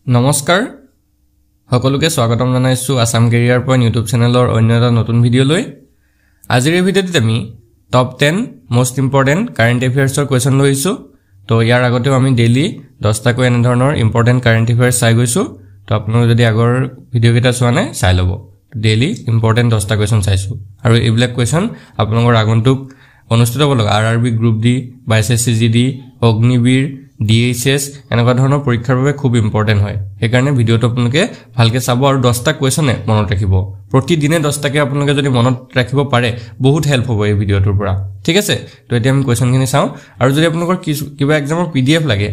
নমস্কাৰ সকলোকে স্বাগতম জনাইছো আসাম কেৰিয়াৰ পইণ্ট ইউটিউব চেনেলৰ অন্য এটা নতুন ভিডিঅ লৈ আজিৰ এই ভিডিঅ'টোত আমি টপ 10 মোস্ট ইম্পৰ্টেন্ট কাৰেন্ট এফেয়াৰ্ছৰ কোৱেশ্চন লৈছো তো ইয়াৰ আগতেও আমি ডেইলি 10টা কৈ এনে ধৰণৰ ইম্পৰ্টেন্ট কাৰেন্ট এফেয়াৰ্ছ চাই গৈছো তো আপোনালোকে যদি আগৰ ভিডিঅ' কেইটা চোৱা নাই চাই ল'ব ডেইলি ইম্পৰ্টেন্ট 10টা কোৱেশ্চন চাইছো আৰু এইবিলাক কোৱেশ্চন আপোনালোকৰ আগন্তুক অনুষ্ঠিত হ'ব লগা আৰআৰবি গ্ৰুপ ডি বা এছএছসিজিডি অগ্নিবীৰ ডিএইচএস এনেকুৱা ধৰণৰ পৰীক্ষাৰ বাবে খুব ইম্পৰ্টেন্ট হয় সেইকাৰণে ভিডিঅ'টো আপোনালোকে ভালকে চাব আৰু 10টা কোৱেশ্চনে মনত ৰাখিব প্ৰতিদিনে 10টাকে আপোনালোকে যদি মনত ৰাখিব পাৰে বহুত হেল্প হ'ব এই ভিডিঅ'টোৰ পৰা ঠিক আছে তো এতিয়া আমি কোৱেশ্চনখিনি চাওঁ আৰু যদি আপোনালোকৰ কিবা এক্সামৰ পিডিএফ লাগে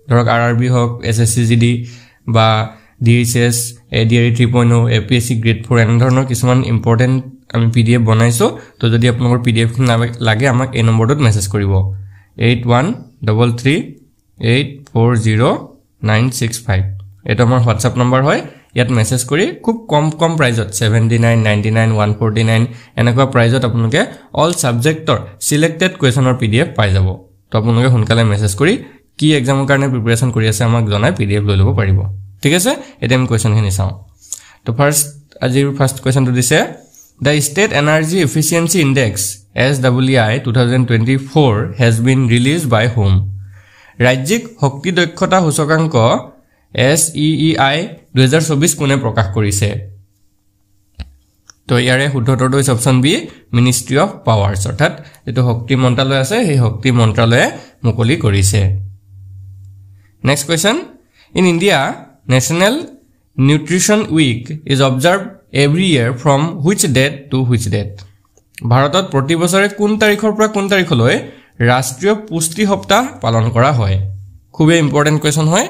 ধৰক আৰআৰবি হওক এছএছসিজিডি বা ডিএইচএস এডিআৰই 3.0 এপিএসসি গ্ৰেড 4 এনে ধৰণৰ কিছুমান ইম্পৰ্টেন্ট আমি পিডিএফ বনাইছো তো যদি আপোনালোকৰ পিডিএফ খিনি লাগে আমাক এই নম্বৰটোত মেছেজ কৰিব 8133840965 এটা আমাৰ হোৱাটসঅ্যাপ নম্বৰ হয় ইয়াত মেছেজ কৰি খুব কম প্ৰাইজত 79 99 149 এনেকুৱা প্ৰাইজত আপোনালোকে অল সাবজেক্টৰ সিলেক্টেড কোৱেশ্চনৰ পিডিএফ পাই যাব তো আপোনালোকে সোনকালে মেছেজ কৰি কি এক্সামৰ কাৰণে প্ৰিপাৰেচন কৰি আছে আমাক জনাই পিডিএফ লৈ ল'ব পাৰিব ঠিক আছে এটা আমি কোৱেশ্চনখিনি চাওঁ তো আজিৰ ফাৰ্স্ট কোৱেশ্চনটো দিছে The State Energy Efficiency Index SEI 2024 has been released by whom? ৰাজ্যিক শক্তি দক্ষতা সূচকাংক SEI 2024 কোনে প্ৰকাশ কৰিছে তো ইয়াৰে শুদ্ধটো হৈছে option B ministry of powers অৰ্থাৎ যেটো শক্তি মন্ত্ৰালয় আছে সেই শক্তি মন্ত্ৰালয়ে মুকলি কৰিছে next question in India national nutrition week is observed every year from which date to which date ভাৰতত প্ৰতি বছৰে কোন তাৰিখৰ পৰা কোন তাৰিখলৈ ৰাষ্ট্ৰীয় পুষ্টি সপ্তাহ পালন কৰা হয় খুবেই ইম্পৰ্টেন্ট কোৱেশ্চন হয়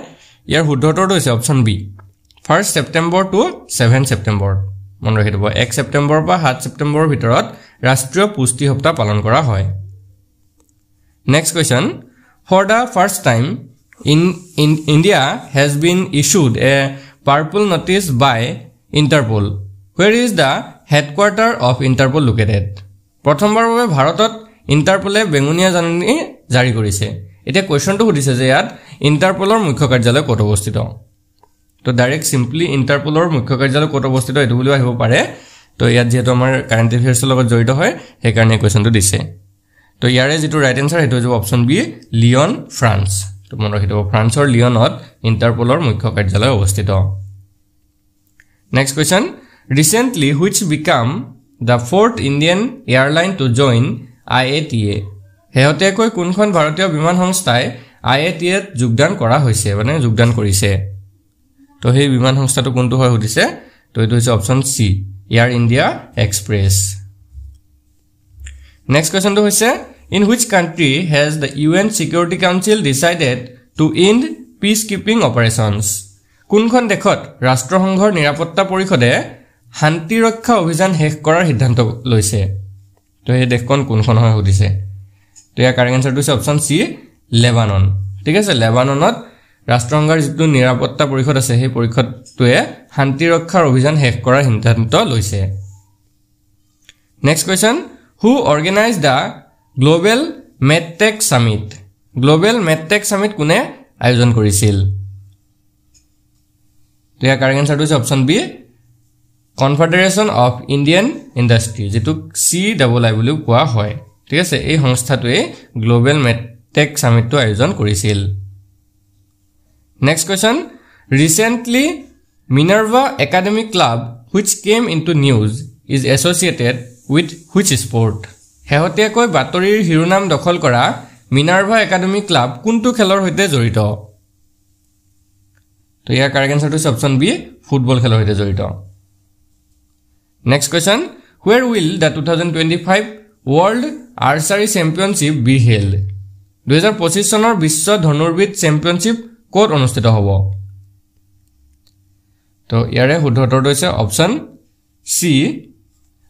ইয়াৰ শুদ্ধটো হৈছে option B 1 September to 7 September মন ৰাখিব 1 সেপ্টেম্বৰ বা 7 সেপ্টেম্বৰৰ ভিতৰত ৰাষ্ট্ৰীয় পুষ্টি সপ্তাহ পালন কৰা হয় next question for the first time in India has been issued a purple notice by Interpol Where is the headquarter of Interpol located? প্ৰথমবাৰৰ বাবে ভাৰতত ইন্টাৰপলে বেঙুনীয়া জাননী জাৰি কৰিছে এতিয়া কোৱেশ্চনটো সুধিছে যে ইয়াত ইন্টাৰপলৰ মুখ্য কাৰ্যালয় ক'ত অৱস্থিত তো ডাইৰেক্ট সিম্পলি ইন্টাৰপলৰ মুখ্য কাৰ্যালয় ক'ত অৱস্থিত এটো বুলি আহিব পাৰে তো ইয়াত যেটো আমাৰ কাৰেন্ট এফেয়াৰ্ছৰ লগত জড়িত হয় সেই কাৰণে কোৱেশ্চনটো দিছে তো ইয়াৰে যেটো ৰাইট আনসাৰ হেটো হ'ব অপচন বি লিয়ন ফ্ৰান্স তো মন ৰাখিব ফ্ৰান্সৰ লিয়নত ইন্টাৰপলৰ মুখ্য কাৰ্যালয় অৱস্থিত next question Recently, which became the fourth Indian airline to join IATA? হেহতেকৈ কোনখন ভাৰতীয় বিমান সংস্থাই IATA যোগদান কৰা হৈছে মানে যোগদান কৰিছে তো সেই বিমান সংস্থাটো কোনটো হয় সুধিছে তো এটো হৈছে option C Air India Express next কোৱেশ্চনটো হৈছে in which country has the UN Security Council decided to end peacekeeping operations? কোনখন দেশত ৰাষ্ট্ৰসংঘৰ নিৰাপত্তা পৰিষদে শান্তি ৰক্ষা অভিযান শেষ কৰাৰ সিদ্ধান্ত লৈছে তো এই দেশখন কোনখন হয় সুধিছে তো ইয়াৰ কাৰেক্ট আনসাৰটো হৈছে অপচন সি লেবানন ঠিক আছে লেবাননত ৰাষ্ট্ৰসংঘৰ যিটো নিৰাপত্তা পৰিষদ আছে সেই পৰিষদটোৱে শান্তি ৰক্ষাৰ অভিযান শেষ কৰাৰ সিদ্ধান্ত লৈছে next question who organized the global medtech summit global medtech summit কোনে আয়োজন কৰিছিল তো ইয়াৰ কাৰেক্ট আনসাৰটো হৈছে option B Confederation of Indian Industry যেটো CII বুলি কোৱা হয় ঠিক আছে এই সংস্থাটোৱে গ্লোবেল মেডটেক সামিটটো আয়োজন কৰিছিল next question Recently Minerva Academy Club which came into news is associated with which sport হেহতেকৈ বাতৰিৰ শিৰোনাম দখল কৰা মিনাৰ্ভা একাডেমি ক্লাব কোনটো খেলৰ সৈতে জড়িত তো ইয়াৰ কাৰেক্ট আনসাৰটো হৈছে অপচন বি ফুটবল খেলৰ সৈতে জড়িত Next question Where will the 2025 World Archery Championship be held? 2025 চনৰ বিশ্ব ধনুৰ্বিদ চেম্পিয়নশ্বিপ ক'ত অনুষ্ঠিত হ'ব তো ইয়াৰে শুদ্ধটো হৈছে অপচন সি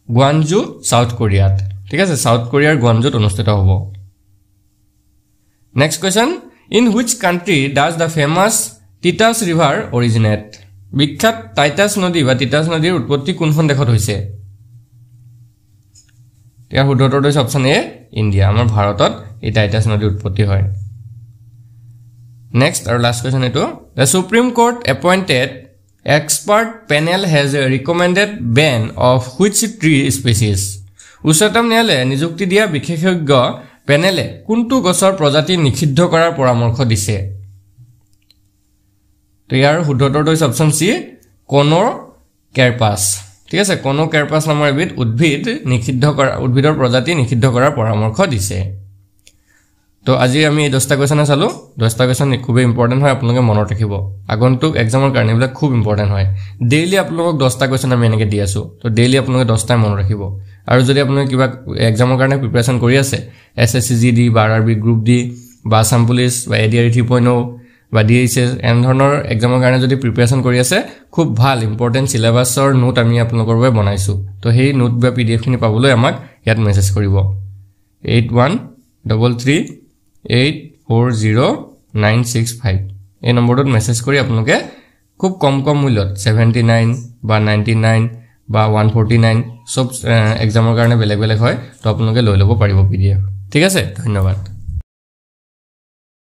গুৱানজু সাউথ কোৰিয়াত ঠিক আছে সাউথ কোৰিয়াৰ গুৱানজুত অনুষ্ঠিত হ'ব Next question In which country does the famous Titus River originate? বিখ্যাত টাইটাস নদী বা তিতাস নদীৰ উৎপত্তি কোনখন দেশত হৈছে ইয়াৰ শুদ্ধটো হৈছে অপচন এ ইণ্ডিয়া আমাৰ ভাৰতত এই টাইটাস নদীৰ উৎপত্তি হয় Next, our last question is the Supreme Court appointed expert panel has recommended ban of which tree species? উচ্চতম ন্যায়ালয়ে নিযুক্তি দিয়া বিশেষজ্ঞ প্যানেলে কোনটো গছৰ প্ৰজাতি নিষিদ্ধ কৰাৰ পৰামৰ্শ দিছে তো ইয়াৰ শুদ্ধটো হৈছে অপচন সি কোনৰ কেৰপাছ ঠিক আছে কোনৰ কেৰপাছ নামৰ এবিধ উদ্ভিদ নিষিদ্ধ কৰা উদ্ভিদৰ প্ৰজাতি নিষিদ্ধ কৰাৰ পৰামৰ্শ দিছে তো আজি আমি 10টা কোৱেশ্চন চালো 10টা কোৱেশ্চন খুব ইম্পৰ্টেন্ট হয় আপোনালোকে মনত ৰাখিব আগন্তুক এক্সামৰ কাৰণে এইবিলাক খুব ইম্পৰ্টেন্ট হয় ডেইলি আপোনালোকক 10টা কোৱেশ্চন আমি এনেকৈ দি আছো তো ডেইলি আপোনালোকে 10টা মনত ৰাখিব আৰু যদি আপোনালোকে কিবা এক্সামৰ কাৰণে প্ৰিপাৰেচন কৰি আছে এসএসসি জিডি বা আৰআৰবি গ্ৰুপ ডি বা আসাম পুলিচ বা এডিআৰই 3.0 বা ডিএইচএস এন ধৰণৰ এক্সামৰ কাৰণে যদি প্ৰিপাৰেচন কৰি আছে খুব ভাল ইম্পৰ্টেন্ট সিলেবাসৰ নোট আমি আপোনালোকৰ বাবে বনাইছো তো সেই নোট বা পিডিএফ খিনি পাবলৈ আমাক ইয়াত মেছেজ কৰিব 8133840965 এই নম্বৰটোত মেছেজ কৰি আপোনালোকে খুব কম মূল্যত 79 বা 99 বা 149 সব এক্সামৰ কাৰণে বেলেগ হয় তো আপোনালোকে লৈ ল'ব পাৰিব পিডিএফ ঠিক আছে ধন্যবাদ